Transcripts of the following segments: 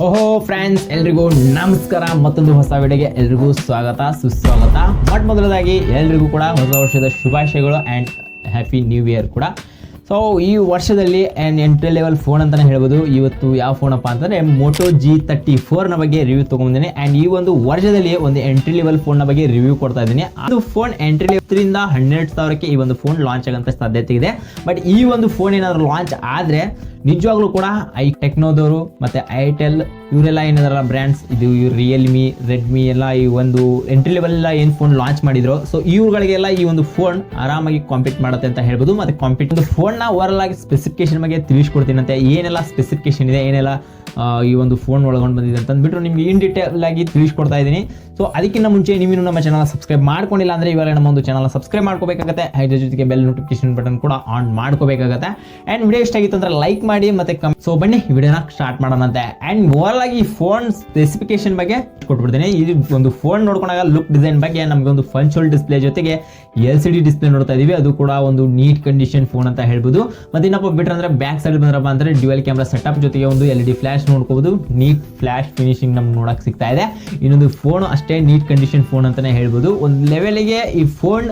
ಓಹೋ ಫ್ರೆಂಡ್ಸ್, ಎಲ್ರಿಗೂ ನಮಸ್ಕಾರ. ಮತ್ತೊಂದು ಹೊಸ ವಿಡಿಯೋಗೆ ಎಲ್ರಿಗೂ ಸ್ವಾಗತ ಸುಸ್ವಾಗತ. ಮೊದಲದಾಗಿ ಎಲ್ರಿಗೂ ಕೂಡ ಹೊಸ ವರ್ಷದ ಶುಭಾಶಯಗಳು ಆ್ಯಂಡ್ ಹ್ಯಾಪಿ ನ್ಯೂ ಇಯರ್ ಕೂಡ. ಸೊ ಈ ವರ್ಷದಲ್ಲಿ ಎಂಟ್ರಿ ಲೆವೆಲ್ ಫೋನ್ ಅಂತಲೇ ಹೇಳ್ಬೋದು. ಇವತ್ತು ಯಾವ ಫೋನಪ್ಪ ಅಂತಂದರೆ ಮೋಟೋ G34ನ ಬಗ್ಗೆ ರಿವ್ಯೂ ತೊಗೊಂಡಿದ್ದೀನಿ. ಆ್ಯಂಡ್ ಈ ಒಂದು ವರ್ಷದಲ್ಲಿ ಒಂದು ಎಂಟ್ರಿ ಲೆವೆಲ್ ಫೋನ್ನ ಬಗ್ಗೆ ರಿವ್ಯೂ ಕೊಡ್ತಾ ಇದ್ದೀನಿ. ಅದು ಫೋನ್ ಎಂಟ್ರಿ ಲೆವೆಲ್ 12,000ಕ್ಕೆ ಈ ಒಂದು ಫೋನ್ ಲಾಂಚ್ ಆಗೋಂಥ ಸಾಧ್ಯತೆ ಇದೆ. ಬಟ್ ಈ ಒಂದು ಫೋನ್ ಏನಾದರೂ ಲಾಂಚ್ ಆದರೆ ನಿಜವಾಗ್ಲೂ ಕೂಡ ಟೆಕ್ನೋದವರು ಮತ್ತು ಐಟೆಲ್ ಇವರೆಲ್ಲ ಏನಾದ್ರಲ್ಲ ಬ್ರ್ಯಾಂಡ್ಸ್, ಇದು ರಿಯಲ್ಮಿ, ರೆಡ್ಮಿ ಎಲ್ಲ ಈ ಒಂದು ಎಂಟ್ರಿ ಲೆವೆಲ್ ಎಲ್ಲ ಏನು ಫೋನ್ ಲಾಂಚ್ ಮಾಡಿದ್ರು, ಸೊ ಇವುಗಳಿಗೆಲ್ಲ ಈ ಒಂದು ಫೋನ್ ಆರಾಮಾಗಿ ಕಾಂಪೀಟ್ ಮಾಡುತ್ತೆ ಅಂತ ಹೇಳ್ಬೋದು. ಮತ್ತು ಫೋನ್ನ ಓವರಲ್ ಆಗಿ ಸ್ಪೆಸಿಫಿಕೇಶನ್ ಬಗ್ಗೆ ತಿಳಿಸ್ಕೊಡ್ತೀನಿ ಅಂತ, ಏನೆಲ್ಲ ಸ್ಪೆಸಿಫಿಕೇಶನ್ ಇದೆ, ಏನೆಲ್ಲ ಈ ಒಂದು ಫೋನ್ ಒಳಗೊಂಡು ಬಂದಿದೆ ಅಂತ ಅಂದ್ಬಿಟ್ಟು ನಿಮಗೆ ಇನ್ ಡೀಟೇಲ್ ಆಗಿ ತಿಳಿಸ್ಕೊಡ್ತಾ ಇದ್ದೀನಿ. ಸೊ ಅದಕ್ಕಿಂತ ಮುಂಚೆ ನೀವು ನಮ್ಮ ಚಾನಲ್ ಸಬ್ಸ್ಕ್ರೈಬ್ ಮಾಡ್ಕೊಂಡಿಲ್ಲ ಅಂದರೆ ಇವಾಗ ನಮ್ಮ ಒಂದು ಚಾನಲ್ ಸಬ್ಸ್ಕ್ರೈಬ್ ಮಾಡ್ಕೋಬೇಕಾಗುತ್ತೆ. ಅದ್ರ ಜೊತೆಗೆ ಬೆಲ್ ನೋಟಿಫಿಕೇಶನ್ ಬಟನ್ ಕೂಡ ಆನ್ ಮಾಡ್ಕೋಬೇಕಾಗುತ್ತೆ. ಆ್ಯಂಡ್ ವಿಡಿಯೋ ಇಷ್ಟ ಆಗಿತ್ತು ಅಂದರೆ ಲೈಕ್ ಮಾಡಿ ಮತ್ತೆ ಸೊ ಬನ್ನಿ ವಿಡಿಯೋನ ಸ್ಟಾರ್ಟ್ ಮಾಡೋಣಂತೆ. ಆ್ಯಂಡ್ ಓವರ್ ಆಗಿ ಈ ಫೋನ್ ಸ್ಪೆಸಿಫಿಕೇಶನ್ ಬಗ್ಗೆ ಕೊಟ್ಬಿಡ್ತೀನಿ. ಇದು ಒಂದು ಫೋನ್ ನೋಡ್ಕೊಂಡಾಗ ಲುಕ್ ಡಿಸೈನ್ ಬಗ್ಗೆ ನಮಗೆ ಒಂದು ಪಂಚೋಲ್ ಡಿಸ್ಪ್ಲೇ ಜೊತೆಗೆ LCD ಡಿಸ್ಪ್ಲೇ ನೋಡ್ತಾ ಇದೀವಿ. ಅದು ಕೂಡ ಒಂದು ನೀಟ್ ಕಂಡೀಷನ್ ಫೋನ್ ಅಂತ ಹೇಳ್ಬೋದು. ಮತ್ತೆ ಇನ್ನೊಬ್ಬ ಬಿಟ್ರೆ ಅಂದ್ರೆ ಬ್ಯಾಕ್ ಸೈಡ್ ಬಂದ್ರಪ್ಪ ಅಂದ್ರೆ ಡ್ಯುಯಲ್ ಕ್ಯಾಮ್ರಾ ಸೆಟಪ್ ಜೊತೆಗೆ ಒಂದು LED ಫ್ಲಾಶ್ ನೋಡ್ಕೋಬಹುದು. ನೀಟ್ ಫ್ಲಾಶ್ ಫಿನಿಶಿಂಗ್ ನಮ್ಗೆ ನೋಡಕ್ ಸಿಗ್ತಾ ಇದೆ. ಇನ್ನೊಂದು ಫೋನ್ ಅಷ್ಟೇ ನೀಟ್ ಕಂಡೀಷನ್ ಫೋನ್ ಅಂತಾನೆ ಹೇಳ್ಬೋದು. ಒಂದು ಲೆವೆಲ್ಗೆ ಈ ಫೋನ್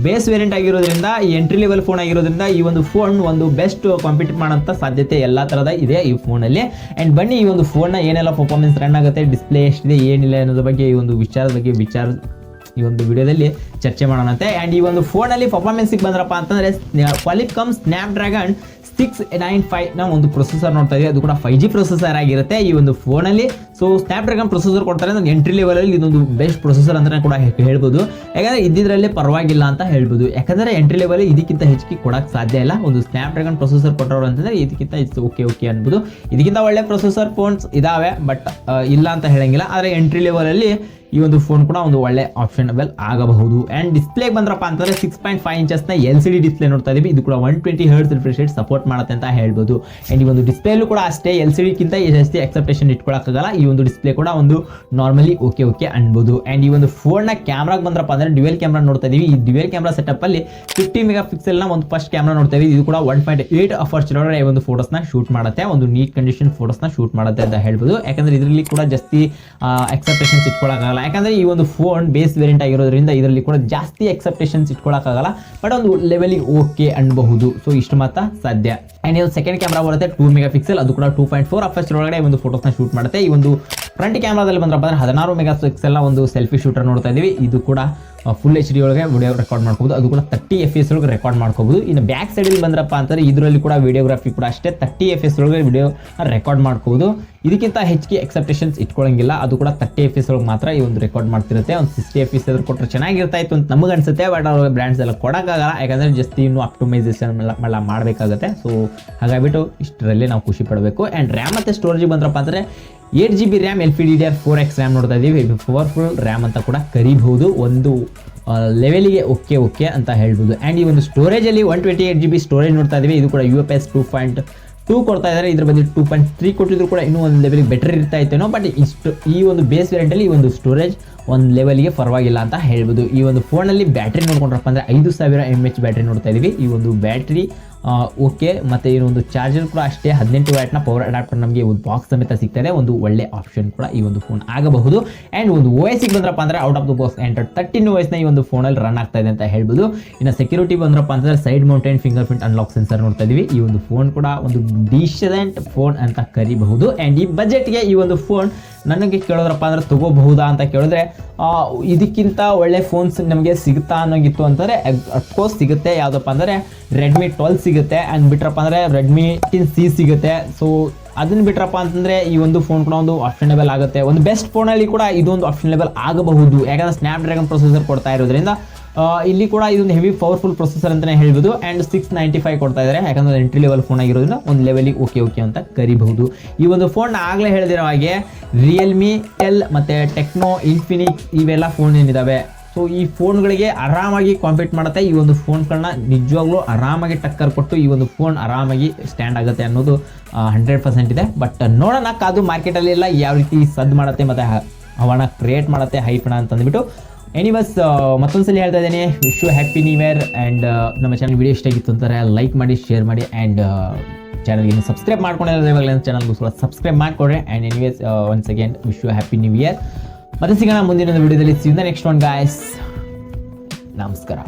ಬೇಸ್ ವೇರಿಯಂಟ್ ಆಗಿರೋದ್ರಿಂದ, ಈ ಎಂಟ್ರಿ ಲೆವೆಲ್ ಫೋನ್ ಆಗಿರೋದ್ರಿಂದ ಈ ಒಂದು ಫೋನ್ ಒಂದು ಬೆಸ್ಟ್ ಕಾಂಪೀಟ್ ಮಾಡೋಂಥ ಸಾಧ್ಯತೆ ಎಲ್ಲ ಥರದ ಇದೆ ಈ ಫೋನಲ್ಲಿ. ಆ್ಯಂಡ್ ಬನ್ನಿ ಈ ಒಂದು ಫೋನ್ನ ಏನೆಲ್ಲ ಪರ್ಫಾರ್ಮೆನ್ಸ್ ರನ್ ಆಗುತ್ತೆ, ಡಿಸ್ಪ್ಲೇ ಎಷ್ಟಿದೆ, ಏನಿಲ್ಲ ಅನ್ನೋದ್ರ ಬಗ್ಗೆ ಈ ಒಂದು ಈ ಒಂದು ವಿಡಿಯೋದಲ್ಲಿ ಚರ್ಚೆ ಮಾಡೋಣಂತೆ. ಆ್ಯಂಡ್ ಈ ಒಂದು ಫೋನಲ್ಲಿ ಪರ್ಫಾರ್ಮೆನ್ಸಿಗೆ ಬಂದ್ರಪ್ಪ ಅಂತಂದರೆ ಕ್ವಾಲಿಕಾಮ್ ಸ್ನ್ಯಾಪ್ಡ್ರ್ಯಾಗನ್ 695ನ ಒಂದು ಪ್ರೊಸೆಸರ್ ನೋಡ್ತಾ ಇದೀವಿ. ಅದು ಕೂಡ 5G ಪ್ರೊಸೆಸರ್ ಆಗಿರುತ್ತೆ ಈ ಒಂದು ಫೋನಲ್ಲಿ. ಸೊ ಸ್ನ್ಯಾಪ್ಡ್ರ್ಯಾಗನ್ ಪ್ರೊಸೆಸರ್ ಕೊಡ್ತಾರೆ ಅಂದ್ರೆ ಎಂಟ್ರಿ ಲೆವೆಲಲ್ಲಿ ಇದೊಂದು ಬೆಸ್ಟ್ ಪ್ರೊಸೆಸರ್ ಅಂತಲೇ ಕೂಡ ಹೇಳ್ಬೋದು. ಯಾಕಂದರೆ ಇದ್ದಿದ್ರಲ್ಲಿ ಪರವಾಗಿಲ್ಲ ಅಂತ ಹೇಳ್ಬೋದು. ಯಾಕಂದರೆ ಎಂಟ್ರಿ ಲೆವೆಲ್ ಇದಕ್ಕಿಂತ ಹೆಚ್ಚಿಗೆ ಕೊಡೋಕ್ಕೆ ಸಾಧ್ಯ ಇಲ್ಲ. ಒಂದು ಸ್ನ್ಯಾಪ್ಡ್ರ್ಯಾಗನ್ ಪ್ರೊಸೆಸರ್ ಕೊಟ್ಟರು ಅಂತಂದರೆ ಇದಕ್ಕಿಂತ ಓಕೆ ಅನ್ಬೋದು. ಇದಕ್ಕಿಂತ ಒಳ್ಳೆ ಪ್ರೊಸೆಸರ್ ಫೋನ್ಸ್ ಇದಾವೆ, ಬಟ್ ಇಲ್ಲ ಅಂತ ಹೇಳಂಗಿಲ್ಲ. ಆದರೆ ಎಂಟ್ರಿ ಲೆವೆಲಲ್ಲಿ ಈ ಒಂದು ಫೋನ್ ಕೂಡ ಒಂದು ಒಳ್ಳೆ ಆಪ್ಷನಬಲ್ ಆಗಬಹುದು. ಆ್ಯಂಡ್ ಡಿಸ್ಪ್ಲೇಗೆ ಬಂದ್ರಪ್ಪ ಅಂತಂದರೆ 6.5 ಇಂಚಸ್ನ LCD ಡಿಸ್ಪ್ಲೇ ನೋಡ್ತಾ ಇದೀವಿ. ಇದು ಕೂಡ 120 Hz ರಿಫ್ರೆಶ್ ರೇಟ್ ಸಪೋರ್ಟ್ ಮಾಡುತ್ತೆ ಅಂತ ಹೇಳ್ಬೋದು. ಆ್ಯಂಡ್ ಈ ಒಂದು ಡಿಸ್ಪ್ಲೇಲೂ ಕೂಡ ಅಷ್ಟೇ LCDಗಿಂತ ಜಾಸ್ತಿ ಎಕ್ಸೆಪ್ಟೇಷನ್ ಇಟ್ಕೊಳ್ಳೋಕ್ಕಾಗಲ್ಲ. ಈ ಒಂದು ಡಿಸ್ಪ್ಲೇ ಕೂಡ ಒಂದು ನಾರ್ಮಲಿ ಓಕೆ ಅನ್ಬೋದು. ಆ್ಯಂಡ್ ಈ ಒಂದು ಫೋನ್ನ ಕ್ಯಾಮ್ರಾಗೆ ಬಂದ್ರಪ್ಪ ಅಂದರೆ ಡ್ಯುಯಲ್ ಕ್ಯಾಮ್ರಾ ನೋಡ್ತಾ ಇದೀವಿ. ಈ ಡ್ಯುಯಲ್ ಕ್ಯಾಮ್ರಾ ಸೆಟಪ್ಪಲ್ಲಿ 50 ಮೆಗಾಪಿಕ್ಸೆಲ್ನ ಒಂದು ಫಸ್ಟ್ ಕ್ಯಾಮ್ರಾ ನೋಡ್ತಾ ಇದೀವಿ. ಇದು ಕೂಡ 1.8 ಅಪರ್ಚರ್ ಒಳಗಡೆ ಒಂದು ಫೋಟೋಸ್ನ ಶೂಟ್ ಮಾಡುತ್ತೆ, ಒಂದು ನೀಟ್ ಕಂಡೀಷನ್ ಫೋಟೋಸ್ನ ಶೂಟ್ ಮಾಡುತ್ತೆ ಅಂತ ಹೇಳ್ಬೋದು. ಯಾಕಂದರೆ ಇದರಲ್ಲಿ ಕೂಡ ಜಾಸ್ತಿ ಎಕ್ಸೆಪ್ಟೇಷನ್ಸ್ ಇಟ್ಕೊಳ್ಳೋಕ್ಕಾಗಲ್ಲ. ಯಾಕಂದರೆ ಈ ಒಂದು ಫೋನ್ ಬೇಸ್ ವೇರಿಯಂಟ್ ಆಗಿರೋದ್ರಿಂದ ಇದರಲ್ಲಿ ಕೂಡ ಜಾಸ್ತಿ ಎಕ್ಸೆಪ್ಟೇಷನ್ಸ್ ಇಟ್ಕೊಳ್ಳೋಕ್ಕಾಗಲ್ಲ, ಬಟ್ ಒಂದು ಲೆವೆಲಿಗೆ ಓಕೆ ಅನ್ಬಹುದು. ಸೊ ಇಷ್ಟು ಮಾತ್ರ ಸಾಧ್ಯ. ಆ್ಯಂಡ್ ಇದು ಸೆಕೆಂಡ್ ಕ್ಯಾಮ್ರಾ ಬರುತ್ತೆ 2 ಮೆಗಾಪಿಕ್ಸೆಲ್. ಅದು ಕೂಡ 2.4 ಅಪರ್ಚರ್ ಒಳಗಡೆ ಒಂದು ಫೋಟೋಸ್ನ ಶೂಟ್ ಮಾಡುತ್ತೆ. ಈ ಒಂದು ಫ್ರಂಟ್ ಕ್ಯಾಮ್ರಾದಲ್ಲಿ ಬಂದ್ರಪ್ಪ ಅಂದರೆ 16 ಮೆಗಾಪಿಕ್ಸೆಲ್ನ ಒಂದು ಸೆಲ್ಫಿ ಶೂಟರ್ ನೋಡ್ತಾ ಇದೀವಿ. ಇದು ಕೂಡ ಫುಲ್ HD ಒಳಗೆ ವಿಡಿಯೋ ರೆಕಾರ್ಡ್ ಮಾಡ್ಕೋಬೋದು. ಅದು ಕೂಡ 30 FPS ಒಳಗೆ ರೆಕಾರ್ಡ್ ಮಾಡ್ಕೋಬೋದು. ಇನ್ನು ಬ್ಯಾಕ್ ಸೈಡಲ್ಲಿ ಬಂದ್ರಪ್ಪ ಅಂತಂದರೆ ಇದರಲ್ಲಿ ಕೂಡ ವಿಡಿಯೋಗ್ರಫಿ ಕೂಡ ಅಷ್ಟೇ 30 FPS ಒಳಗೆ ವಿಡಿಯೋ ರೆಕಾರ್ಡ್ ಮಾಡ್ಕೋಬೋದು. ಇದಕ್ಕಿಂತ ಹೆಚ್ಚಿಗೆ ಎಕ್ಸೆಪ್ಟೇಷನ್ಸ್ ಇಟ್ಕೊಳ್ಳೋಂಗಿಲ್ಲ. ಅದು ಕೂಡ 30 FPS ಒಳಗೆ ಮಾತ್ರ ಈ ಒಂದು ರೆಕಾರ್ಡ್ ಮಾಡ್ತಿರುತ್ತೆ. ಒಂದು 60 FPS ಆದ್ರೂ ಕೊಟ್ಟರೆ ಚೆನ್ನಾಗಿರ್ತಾ ಇತ್ತು ಅಂತ ನಮಗೆ ಅನ್ಸುತ್ತೆ. ಬಟ್ ಅವ್ರಿಗೆ ಬ್ರ್ಯಾಂಡ್ಸ್ ಎಲ್ಲ ಕೊಡೋಕ್ಕಾಗಲ್ಲ, ಯಾಕಂದರೆ ಜಾಸ್ತಿ ಇನ್ನೂ ಆಪ್ಟಿಮೈಸೇಷನ್ ಎಲ್ಲ ಮಾಡಬೇಕಾಗುತ್ತೆ. ಸೊ ಹಾಗಾಗಿಬಿಟ್ಟು ಇಷ್ಟರಲ್ಲಿ ನಾವು ಖುಷಿ ಪಡಬೇಕು. ಆ್ಯಂಡ್ ರ್ಯಾಮ್ ಮತ್ತು ಸ್ಟೋರೇಜಿಗೆ ಬಂದ್ರಪ್ಪ ಅಂದರೆ 8GB ರ್ಯಾಮ್ LPDDR4X ರ್ಯಾಮ್ ನೋಡ್ತಾ ಇದ್ದೀವಿ. ಪವರ್ಫುಲ್ ರ್ಯಾಮ್ ಅಂತ ಕೂಡ ಕರಿಬಹುದು. ಒಂದು ಲೆವೆಲಿಗೆ ಓಕೆ ಅಂತ ಹೇಳ್ಬೋದು. ಆ್ಯಂಡ್ ಈ ಒಂದು ಸ್ಟೋರೇಜಲ್ಲಿ 128GB ಸ್ಟೋರೇಜ್ ನೋಡ್ತಾ ಇದ್ದೀವಿ. ಇದು ಕೂಡ UFS 2.2 ಕೊಡ್ತಾ ಇದ್ದಾರೆ. ಇದ್ರ ಬಗ್ಗೆ 2.3 ಕೊಟ್ಟಿದ್ರು ಕೂಡ ಇನ್ನೂ ಒಂದು ಲೆವೆಲಿಗೆ ಬೆಟರ್ ಇರ್ತಾ ಇತ್ತೇನೋ. ಬಟ್ ಈ ಒಂದು ಬೇಸ್ ವೇರಿಯಂಟಲ್ಲಿ ಈ ಒಂದು ಸ್ಟೋರೇಜ್ ಒಂದು ಲೆವೆಲ್ಗೆ ಪರವಾಗಿಲ್ಲ ಅಂತ ಹೇಳ್ಬೋದು. ಈ ಒಂದು ಫೋನಲ್ಲಿ ಬ್ಯಾಟ್ರಿ ನೋಡ್ಕೊಂಡ್ರಪ್ಪ ಅಂದರೆ 5000 mAh ಬ್ಯಾಟ್ರಿ ನೋಡ್ತಾ ಇದ್ದೀವಿ. ಈ ಒಂದು ಬ್ಯಾಟ್ರಿ ಓಕೆ. ಮತ್ತು ಈ ಒಂದು ಚಾರ್ಜರ್ ಕೂಡ ಅಷ್ಟೇ 18 ವ್ಯಾಟ್ನ ಪವರ್ ಅಡಾಪ್ಟರ್ ನಮಗೆ ಒಂದು ಬಾಕ್ಸ್ ಸಮೇತ ಸಿಗ್ತದೆ. ಒಂದು ಒಳ್ಳೆ ಆಪ್ಷನ್ ಕೂಡ ಈ ಒಂದು ಫೋನ್ ಆಗಬಹುದು. ಆ್ಯಂಡ್ ಒಂದು OSಗೆ ಬಂದ್ರಪ್ಪ ಅಂದರೆ out of the box Android 13 OSನ ಈ ಒಂದು ಫೋನಲ್ಲಿ ರನ್ ಆಗ್ತಾ ಇದೆ ಅಂತ ಹೇಳ್ಬೋದು. ಇನ್ನು ಸೆಕ್ಯೂರಿಟಿ ಬಂದ್ರಪ್ಪ ಅಂತಂದರೆ side mounted finger print unlock sensor ನೋಡ್ತಾ ಇದೀವಿ. ಈ ಒಂದು ಫೋನ್ ಕೂಡ ಒಂದು ಡೀಸೆಂಟ್ ಫೋನ್ ಅಂತ ಕರಿಬಹುದು. ಆ್ಯಂಡ್ ಈ ಬಜೆಟ್ಗೆ ಈ ಒಂದು ಫೋನ್ ನನಗೆ ಕೇಳೋದ್ರಪ್ಪ ಅಂದರೆ ತೊಗೋಬಹುದಾ ಅಂತ ಕೇಳಿದ್ರೆ ಇದಕ್ಕಿಂತ ಒಳ್ಳೆ ಫೋನ್ಸ್ ನಮಗೆ ಸಿಗುತ್ತಾ ಅನ್ನೋಂಗಿತ್ತು ಅಂತಂದರೆ ಅಫ್ಕೋರ್ಸ್ ಸಿಗುತ್ತೆ. ಯಾವುದಪ್ಪ ಅಂದರೆ ರೆಡ್ಮಿ 12 ಸಿಗುತ್ತೆ. ಆ್ಯಂಡ್ ಬಿಟ್ರಪ್ಪ ಅಂದರೆ ರೆಡ್ಮಿ 10C ಸಿಗುತ್ತೆ. ಸೊ ಅದನ್ನು ಬಿಟ್ರಪ್ಪ ಅಂತಂದರೆ ಈ ಒಂದು ಫೋನ್ ಕೂಡ ಒಂದು ಆಪ್ಷನಬಲ್ ಆಗುತ್ತೆ. ಒಂದು ಬೆಸ್ಟ್ ಫೋನಲ್ಲಿ ಕೂಡ ಇದೊಂದು ಆಪ್ಷನಬಲ್ ಆಗಬಹುದು. ಯಾಕಂದರೆ ಸ್ನ್ಯಾಪ್ಡ್ರ್ಯಾಗನ್ ಪ್ರೊಸೆಸರ್ ಕೊಡ್ತಾ ಇರೋದ್ರಿಂದ ಇಲ್ಲಿ ಕೂಡ ಇದೊಂದು ಹೆವಿ ಪವರ್ಫುಲ್ ಪ್ರೊಸೆಸರ್ ಅಂತಲೇ ಹೇಳ್ಬೋದು. ಆ್ಯಂಡ್ 695 ಕೊಡ್ತಾ ಇದ್ದಾರೆ. ಯಾಕಂದರೆ ಎಂಟ್ರಿ ಲೆವೆಲ್ ಫೋನ್ ಆಗಿರೋದ್ರಿಂದ ಒಂದು ಲೆವೆಲಿಗೆ ಓಕೆ ಅಂತ ಕರಿಬಹುದು. ಈ ಒಂದು ಫೋನ್ ಆಗಲೇ ಹೇಳಿದಿರೋ ಹಾಗೆ ರಿಯಲ್ಮಿ, ಟೆಲ್ ಮತ್ತು ಟೆಕ್ನೋ, ಇನ್ಫಿನಿಕ್ಸ್ ಇವೆಲ್ಲ ಫೋನ್ ಏನಿದ್ದಾವೆ, ಸೊ ಈ ಫೋನ್ಗಳಿಗೆ ಆರಾಮಾಗಿ ಕಾಂಪೀಟ್ ಮಾಡುತ್ತೆ. ಈ ಒಂದು ಫೋನ್ಗಳನ್ನ ನಿಜವಾಗ್ಲೂ ಆರಾಮಾಗಿ ಟಕ್ಕರ್ ಕೊಟ್ಟು ಈ ಒಂದು ಫೋನ್ ಆರಾಮಾಗಿ ಸ್ಟ್ಯಾಂಡ್ ಆಗುತ್ತೆ ಅನ್ನೋದು 100% ಇದೆ. ಬಟ್ ನೋಡೋಣ ಕಾದು ಮಾರ್ಕೆಟಲ್ಲಿ ಎಲ್ಲ ಯಾವ ರೀತಿ ಸದ್ದು ಮಾಡುತ್ತೆ ಮತ್ತು ಅವನ ಕ್ರಿಯೇಟ್ ಮಾಡುತ್ತೆ ಹೈಪಣ ಅಂತಂದ್ಬಿಟ್ಟು. ಎನಿವೇಸ್ ಮತ್ತೊಂದ್ಸಲಿ ಹೇಳ್ತಾ ಇದ್ದೀನಿ, wish you happy new year. And ನಮ್ಮ ಚಾನಲ್ ವಿಡಿಯೋ ಇಷ್ಟ ಆಗಿತ್ತು ಅಂತಾರೆ ಲೈಕ್ ಮಾಡಿ, ಶೇರ್ ಮಾಡಿ, ಆ್ಯಂಡ್ ಚಾನಲ್ಗೆ ಇನ್ನು ಸಬ್ಸ್ಕ್ರೈಬ್ ಮಾಡ್ಕೊಂಡಿಲ್ಲ ಇವಾಗಲೇ ಚಾನಲ್ಗೋಸ್ಕರ ಸಬ್ಸ್ಕ್ರೈಬ್ ಮಾಡಿಕೊಡ್ರಿ. And anyways once again wish you happy new year. ಮತ್ತೆ ಸಿಗೋಣ ಮುಂದಿನ ವಿಡಿಯೋದಲ್ಲಿ. See you the next one guys. ನಮಸ್ಕಾರ.